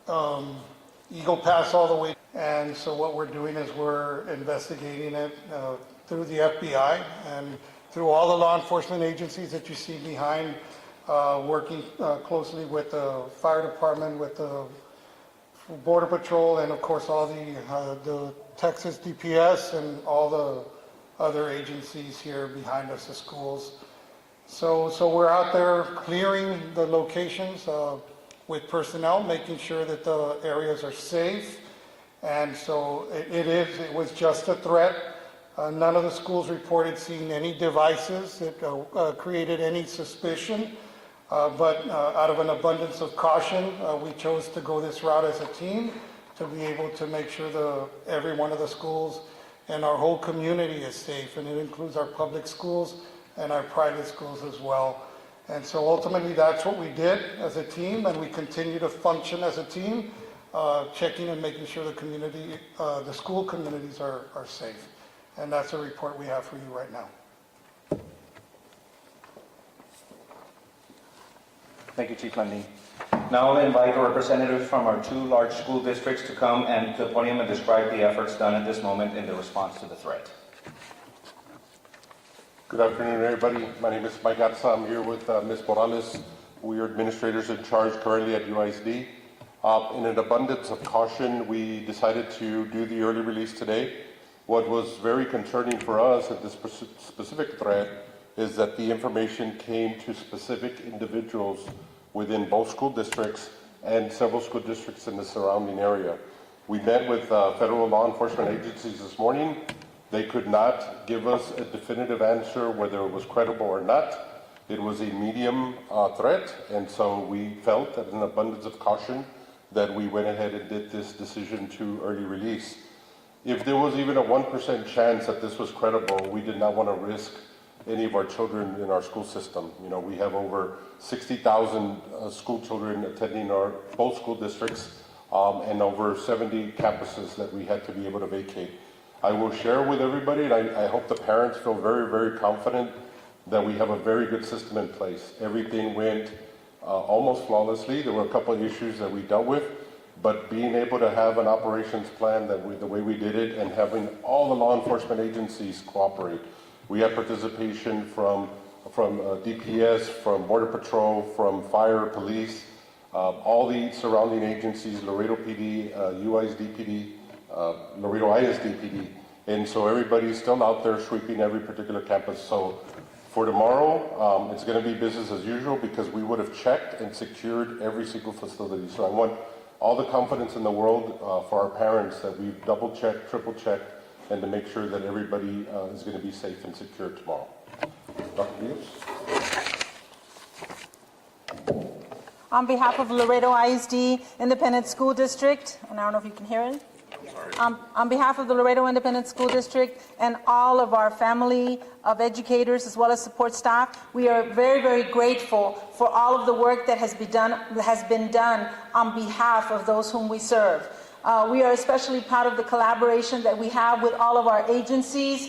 Eagle Pass all the way. And so what we're doing is we're investigating it through the FBI and through all the law enforcement agencies that you see behind, working closely with the fire department, with the Border Patrol, and of course all the Texas DPS and all the other agencies here behind us, the schools. So we're out there clearing the locations with personnel, making sure that the areas are safe. And so it was just a threat. None of the schools reported seeing any devices that created any suspicion. But out of an abundance of caution, we chose to go this route as a team to be able to make sure every one of the schools and our whole community is safe. And it includes our public schools and our private schools as well. And so ultimately that's what we did as a team, and we continue to function as a team, checking and making sure the community, the school communities are safe. And that's a report we have for you right now. Thank you, Chief Lundy. Now I'll invite representatives from our two large school districts to come and to the podium and describe the efforts done at this moment in the response to the threat. Good afternoon, everybody. My name is Mike Garza. I'm here with Ms. Morales. We are administrators in charge currently at UISD. In an abundance of caution, we decided to do the early release today. What was very concerning for us at this specific threat is that the information came to specific individuals within both school districts and several school districts in the surrounding area. We met with federal law enforcement agencies this morning. They could not give us a definitive answer whether it was credible or not. It was a medium threat, and so we felt that in an abundance of caution that we went ahead and did this decision to early release. If there was even a 1% chance that this was credible, we did not want to risk any of our children in our school system. You know, we have over 60,000 school children attending our both school districts and over 70 campuses that we had to be able to vacate. I will share with everybody, and I hope the parents feel very, very confident that we have a very good system in place. Everything went almost flawlessly. There were a couple of issues that we dealt with, but being able to have an operations plan the way we did it and having all the law enforcement agencies cooperate. We had participation from DPS, from Border Patrol, from Fire, Police, all the surrounding agencies, Laredo PD, UISD PD, Laredo ISD PD. And so everybody's still out there sweeping every particular campus. So for tomorrow, it's going to be business as usual because we would have checked and secured every single facility. So I want all the confidence in the world for our parents that we've double-checked, triple-checked, and to make sure that everybody is going to be safe and secure tomorrow. Dr. Rios? On behalf of Laredo ISD Independent School District, and I don't know if you can hear it. On behalf of the Laredo Independent School District and all of our family of educators as well as support staff, we are very, very grateful for all of the work that has been done on behalf of those whom we serve. We are especially proud of the collaboration that we have with all of our agencies,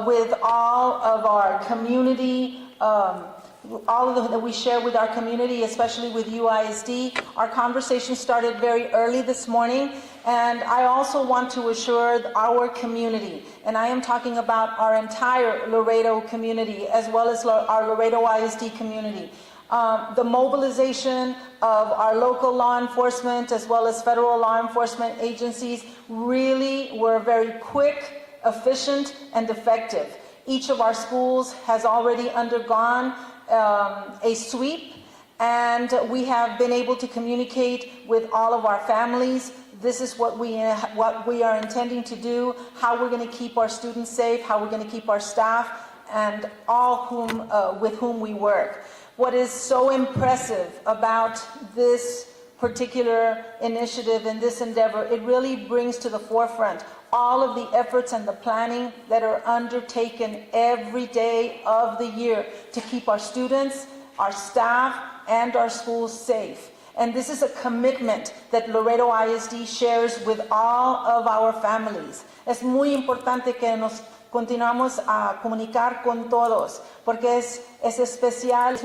with all of our community, that we share with our community, especially with UISD. Our conversation started very early this morning, and I also want to assure our community, and I am talking about our entire Laredo community as well as our Laredo ISD community. The mobilization of our local law enforcement as well as federal law enforcement agencies really were very quick, efficient, and effective. Each of our schools has already undergone a sweep, and we have been able to communicate with all of our families. This is what we are intending to do, how we're going to keep our students safe, how we're going to keep our staff, and all with whom we work. What is so impressive about this particular initiative and this endeavor, it really brings to the forefront all of the efforts and the planning that are undertaken every day of the year to keep our students, our staff, and our schools safe. And this is a commitment that Laredo ISD shares with all of our families. Es muy importante que nos continuamos a comunicar con todos, porque es especial,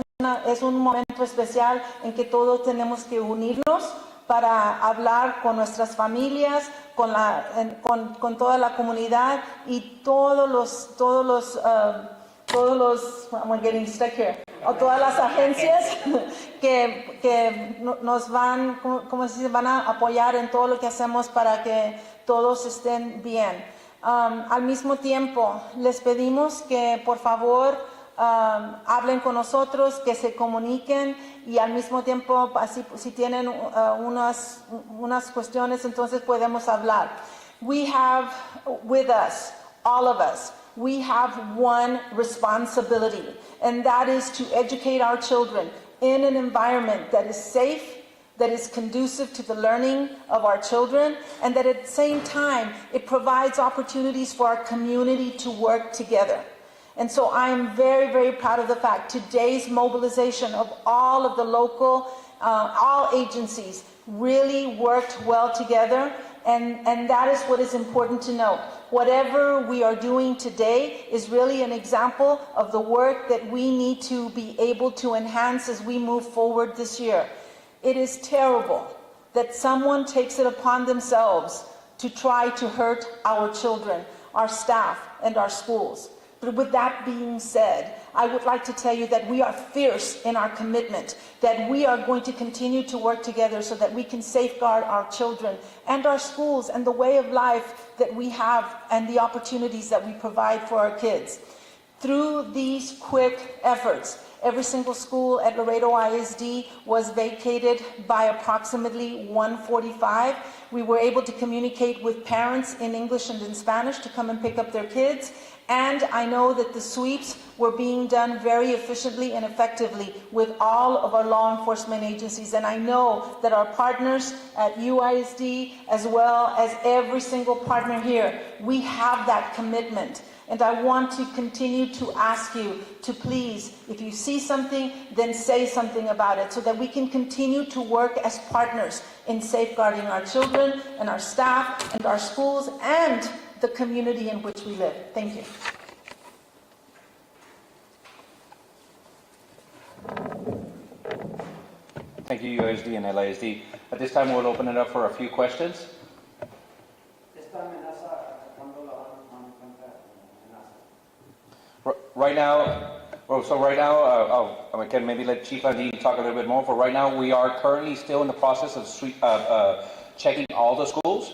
es un momento especial en que todos tenemos que unirnos para hablar con nuestras familias, con toda la comunidad y I'm getting stuck here, o todas las agencias que nos van, ¿cómo se dice? Van a apoyar en todo lo que hacemos para que todos estén bien. Al mismo tiempo, les pedimos que por favor hablen con nosotros, que se comuniquen y al mismo tiempo, así, si tienen unas cuestiones, entonces podemos hablar. We have with us, all of us, we have one responsibility, and that is to educate our children in an environment that is safe, that is conducive to the learning of our children, and that at the same time, it provides opportunities for our community to work together. And so I am very, very proud of the fact today's mobilization of all of the local, all agencies really worked well together, and that is what is important to note. Whatever we are doing today is really an example of the work that we need to be able to enhance as we move forward this year. It is terrible that someone takes it upon themselves to try to hurt our children, our staff, and our schools. But with that being said, I would like to tell you that we are fierce in our commitment, that we are going to continue to work together so that we can safeguard our children and our schools and the way of life that we have and the opportunities that we provide for our kids. Through these quick efforts, every single school at Laredo ISD was vacated by approximately 1:45. We were able to communicate with parents in English and in Spanish to come and pick up their kids. And I know that the sweeps were being done very efficiently and effectively with all of our law enforcement agencies. And I know that our partners at UISD, as well as every single partner here, we have that commitment. And I want to continue to ask you to please, if you see something, then say something about it so that we can continue to work as partners in safeguarding our children and our staff and our schools and the community in which we live. Thank you. Thank you, UISD and LISD. At this time, we'll open it up for a few questions. Right now, I can maybe let Chief Landine talk a little bit more. For right now, we are currently still in the process of checking all the schools.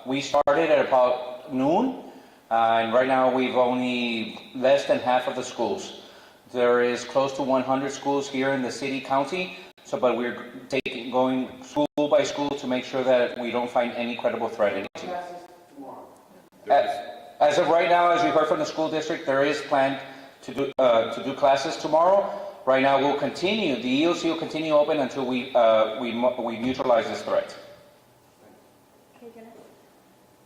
We started at about noon, and right now we've only less than half of the schools. There is close to 100 schools here in the city county, but we're going school by school to make sure that we don't find any credible threat. As of right now, as we heard from the school district, there is planned to do classes tomorrow. Right now, we'll continue. The EOC will continue open until we neutralize this threat.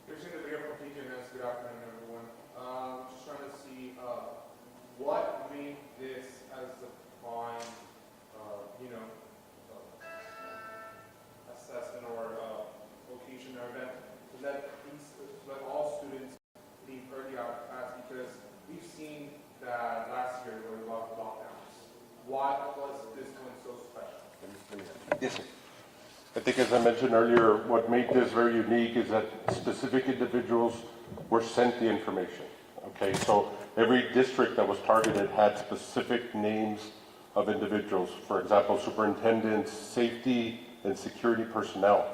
Here's the video from KGNS. Good afternoon, everyone. Just trying to see what made this as a prime, assessment or location or event, so that all students leave early out of class, because we've seen that last year there were a lot of lockdowns. Why was this one so special? Yes, sir. I think, as I mentioned earlier, what made this very unique is that specific individuals were sent the information. Okay, so every district that was targeted had specific names of individuals. For example, superintendents, safety, and security personnel.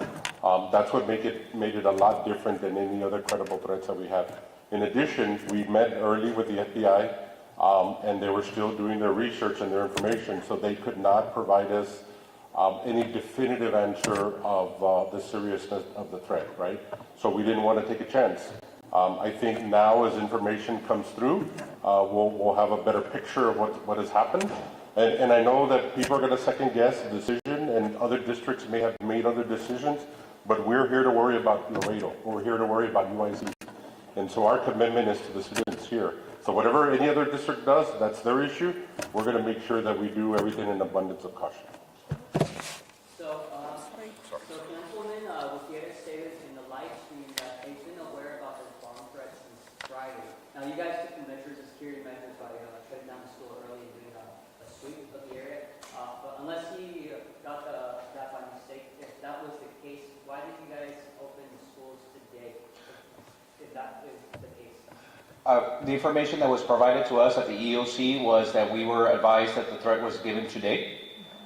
That's what made it a lot different than any other credible threats that we have. In addition, we met early with the FBI, and they were still doing their research and their information, so they could not provide us any definitive answer of the seriousness of the threat, right? So we didn't want to take a chance. I think now, as information comes through, we'll have a better picture of what has happened. And I know that people are going to second guess the decision, and other districts may have made other decisions, but we're here to worry about Laredo. We're here to worry about UIC. And so our commitment is to the students here. So whatever any other district does, that's their issue. We're going to make sure that we do everything in abundance of caution. So Councilwoman Gutierrez stated in the live stream that they've been aware about the bomb threats since Friday. Now, you guys took the security measures by shutting down the school early and doing a sweep of the area. But unless he got that by mistake, if that was the case, why did you guys open the schools today? If that is the case. The information that was provided to us at the EOC was that we were advised that the threat was given today.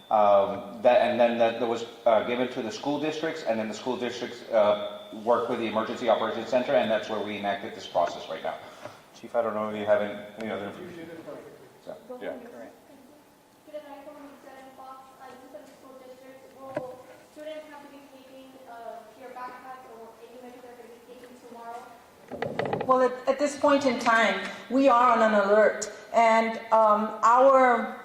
That was given to the school districts, and then the school districts worked with the Emergency Operations Center, and that's where we enacted this process right now. Chief, I don't know if you have any other information. So, yeah. Student I from Seven Fox, this is the school district. Will students have to be taking your backpacks or any measures they're going to be taking tomorrow? Well, at this point in time, we are on an alert, and our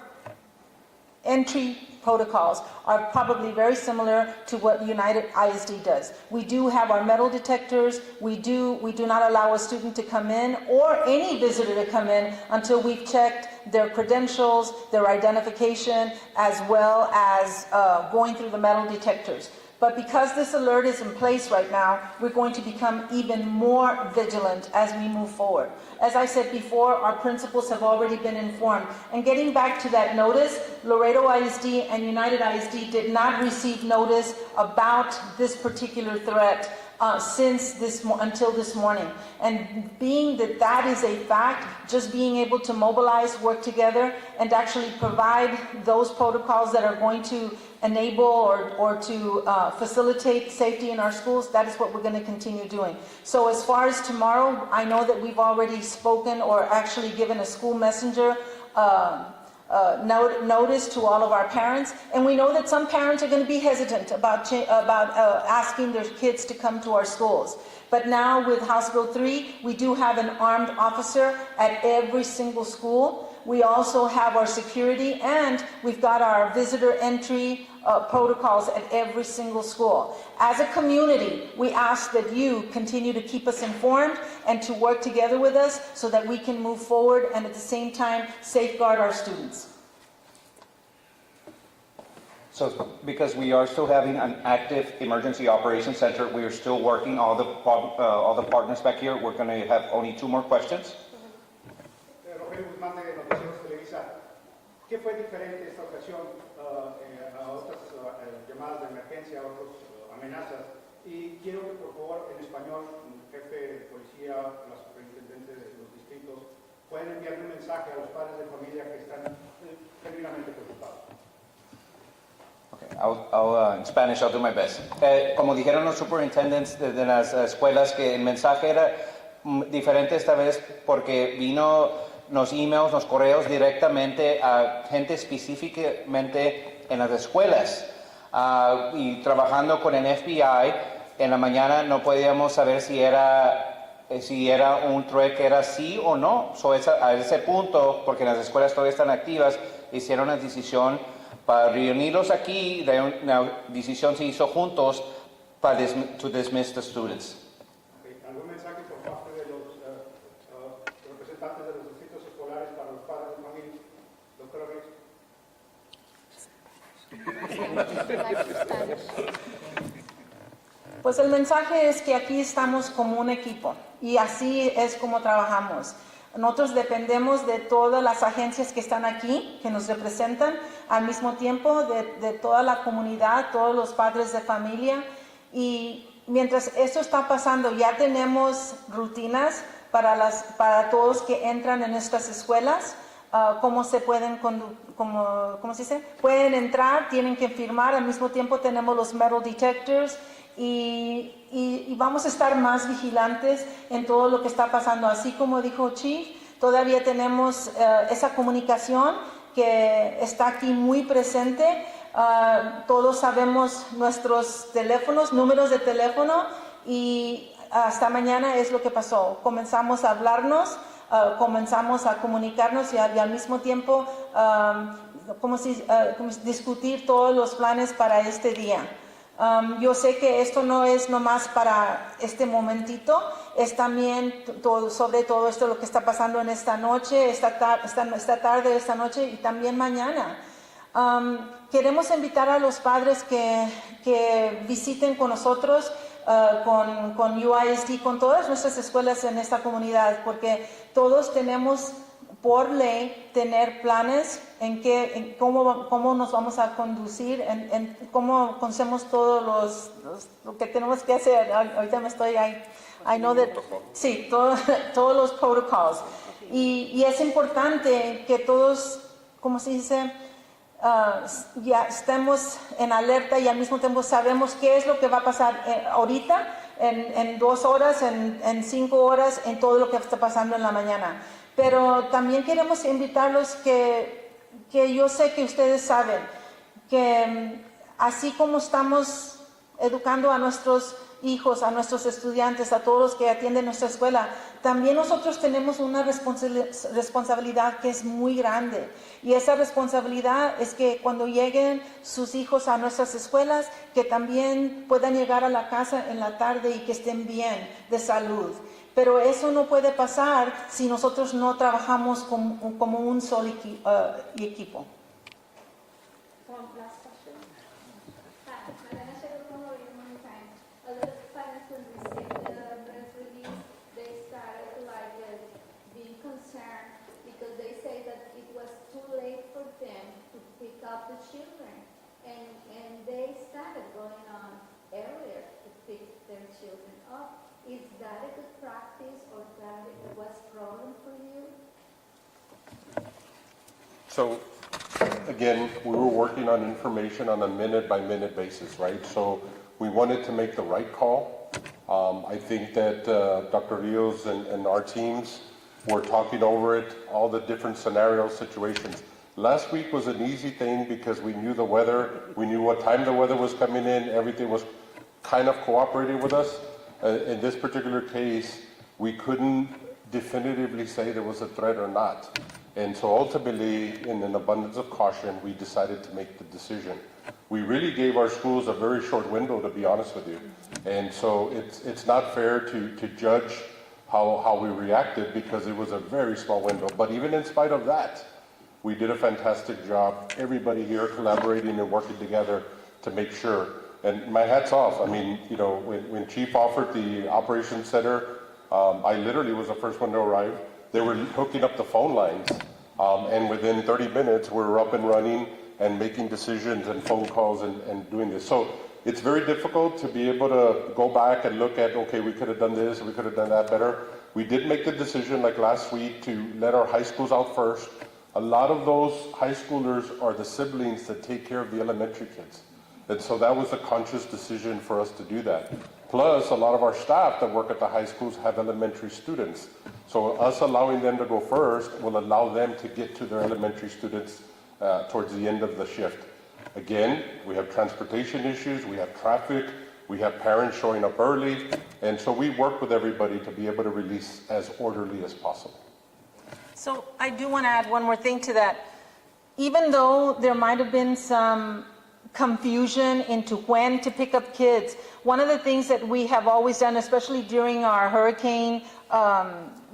entry protocols are probably very similar to what United ISD does. We do have our metal detectors. We do not allow a student to come in or any visitor to come in until we've checked their credentials, their identification, as well as going through the metal detectors. But because this alert is in place right now, we're going to become even more vigilant as we move forward. As I said before, our principals have already been informed. And getting back to that notice, Laredo ISD and United ISD did not receive notice about this particular threat until this morning. And being that is a fact, just being able to mobilize, work together, and actually provide those protocols that are going to enable or to facilitate safety in our schools, that is what we're going to continue doing. So as far as tomorrow, I know that we've already spoken or actually given a school messenger notice to all of our parents, and we know that some parents are going to be hesitant about asking their kids to come to our schools. But now with House Bill 3, we do have an armed officer at every single school. We also have our security, and we've got our visitor entry protocols at every single school. As a community, we ask that you continue to keep us informed and to work together with us so that we can move forward and at the same time safeguard our students. So because we are still having an active emergency operations center, we are still working, all the partners back here. We're going to have only 2 more questions. Rogelio Guzmán de Noticieros Televisa. ¿Qué fue diferente esta ocasión a otras llamadas de emergencia, a otras amenazas? Y quiero que por favor en español, jefe de policía, la superintendente de los distritos, pueden enviarle un mensaje a los padres de familia que están genuinamente preocupados. Okay, in Spanish, I'll do my best. Como dijeron los superintendents de las escuelas, que el mensaje era diferente esta vez porque vino los emails, los correos directamente a gente específicamente en las escuelas. Y trabajando con el FBI, en la mañana no podíamos saber si era un threat que era sí o no. So a ese punto, porque las escuelas todavía están activas, hicieron una decisión para reunirlos aquí. La decisión se hizo juntos para dismiss the students. ¿Algún mensaje por parte de los representantes de los distritos escolares para los padres de familia? Doctora Rix. Pues el mensaje es que aquí estamos como un equipo y así es como trabajamos. Nosotros dependemos de todas las agencias que están aquí, que nos representan, al mismo tiempo de toda la comunidad, todos los padres de familia. Y mientras esto está pasando, ya tenemos rutinas para todos que entran en estas escuelas, cómo se pueden, ¿cómo se dice? Pueden entrar, tienen que firmar, al mismo tiempo tenemos los metal detectors y vamos a estar más vigilantes en todo lo que está pasando. Así como dijo Chief, todavía tenemos esa comunicación que está aquí muy presente. Todos sabemos nuestros teléfonos, números de teléfono, y hasta mañana es lo que pasó. Comenzamos a hablarnos, comenzamos a comunicarnos y al mismo tiempo discutir todos los planes para este día. Yo sé que esto no es nomás para este momentito, es también sobre todo esto lo que está pasando en esta noche, esta tarde, esta noche y también mañana. Queremos invitar a los padres que visiten con nosotros, con UISD, con todas nuestras escuelas en esta comunidad, porque todos tenemos por ley tener planes en cómo nos vamos a conducir, en cómo conocemos todos lo que tenemos que hacer. Ahorita me estoy ahí. I know that, sí, todos los protocols. Y es importante que todos, ¿cómo se dice? Ya estemos en alerta y al mismo tiempo sabemos qué es lo que va a pasar ahorita, en 2 horas, en 5 horas, en todo lo que está pasando en la mañana. Pero también queremos invitarlos que yo sé que ustedes saben que así como estamos educando a nuestros hijos, a nuestros estudiantes, a todos los que atienden nuestra escuela, también nosotros tenemos una responsabilidad que es muy grande. Y esa responsabilidad es que cuando lleguen sus hijos a nuestras escuelas, que también puedan llegar a la casa en la tarde y que estén bien de salud. Pero eso no puede pasar si nosotros no trabajamos como un solo equipo. One last question. Hi, Mariana Shero from Laredo many times. A lot of parents when received the press release, they started being concerned because they say that it was too late for them to pick up the children. And they started going on earlier to pick their children up. Is that a good practice or that it was a problem for you? So, again, we were working on information on a minute-by-minute basis, right? So we wanted to make the right call. I think that Dr. Rios and our teams were talking over it, all the different scenarios, situations. Last week was an easy thing because we knew the weather, we knew what time the weather was coming in, everything was kind of cooperating with us. In this particular case, we couldn't definitively say there was a threat or not. And so ultimately, in an abundance of caution, we decided to make the decision. We really gave our schools a very short window, to be honest with you. And so it's not fair to judge how we reacted because it was a very small window. But even in spite of that, we did a fantastic job. Everybody here collaborating and working together to make sure. And my hat's off. I mean, you know, when Chief offered the operations center, I literally was the first one to arrive. They were hooking up the phone lines, and within 30 minutes, we were up and running and making decisions and phone calls and doing this. So it's very difficult to be able to go back and look at, okay, we could have done this, we could have done that better. We did make the decision, like last week, to let our high schools out first. A lot of those high schoolers are the siblings that take care of the elementary kids. And so that was a conscious decision for us to do that. Plus, a lot of our staff that work at the high schools have elementary students. So us allowing them to go first will allow them to get to their elementary students towards the end of the shift. Again, we have transportation issues, we have traffic, we have parents showing up early, and so we work with everybody to be able to release as orderly as possible. So I do want to add one more thing to that. Even though there might have been some confusion into when to pick up kids, one of the things that we have always done, especially during our hurricane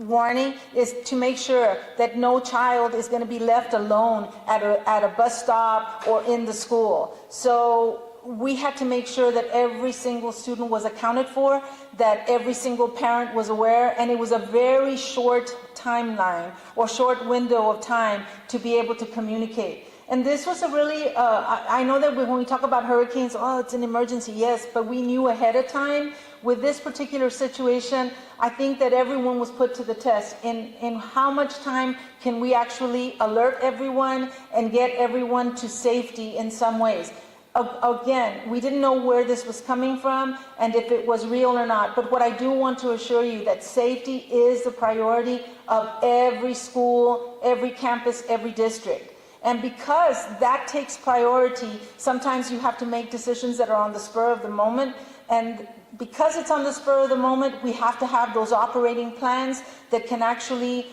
warning, is to make sure that no child is going to be left alone at a bus stop or in the school. So we had to make sure that every single student was accounted for, that every single parent was aware, and it was a very short timeline or short window of time to be able to communicate. And this was a really, I know that when we talk about hurricanes, oh, it's an emergency, yes, but we knew ahead of time. With this particular situation, I think that everyone was put to the test in how much time can we actually alert everyone and get everyone to safety in some ways. Again, we didn't know where this was coming from and if it was real or not, but what I do want to assure you that safety is the priority of every school, every campus, every district. And because that takes priority, sometimes you have to make decisions that are on the spur of the moment. And because it's on the spur of the moment, we have to have those operating plans that can actually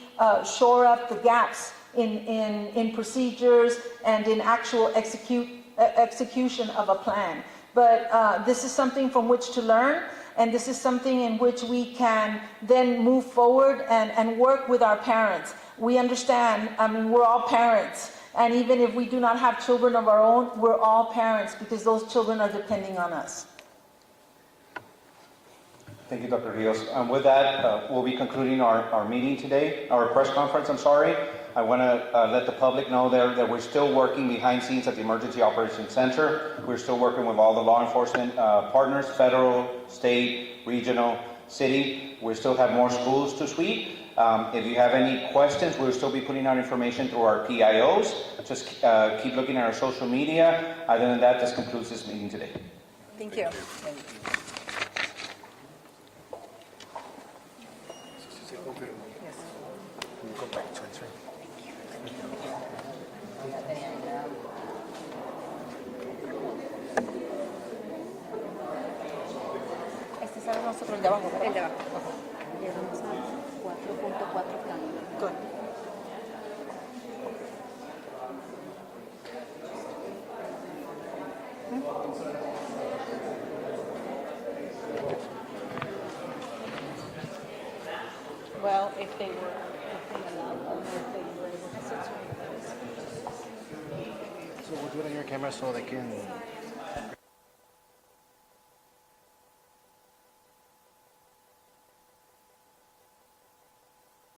shore up the gaps in procedures and in actual execution of a plan. But this is something from which to learn, and this is something in which we can then move forward and work with our parents. We understand, I mean, we're all parents. And even if we do not have children of our own, we're all parents because those children are depending on us. Thank you, Dr. Rios. With that, we'll be concluding our meeting today, our press conference, I'm sorry. I want to let the public know there that we're still working behind scenes at the Emergency Operations Center. We're still working with all the law enforcement partners, federal, state, regional, city. We still have more schools to sweep. If you have any questions, we'll still be putting out information through our PIOs. Just keep looking at our social media. Other than that, this concludes this meeting today. Thank you. Este sale nosotros el de abajo, ¿verdad? El de abajo. Llegamos a 4.4 cambios. Good. Well, if they allowed, or if they were able to censor it. So we'll do it on your camera so they can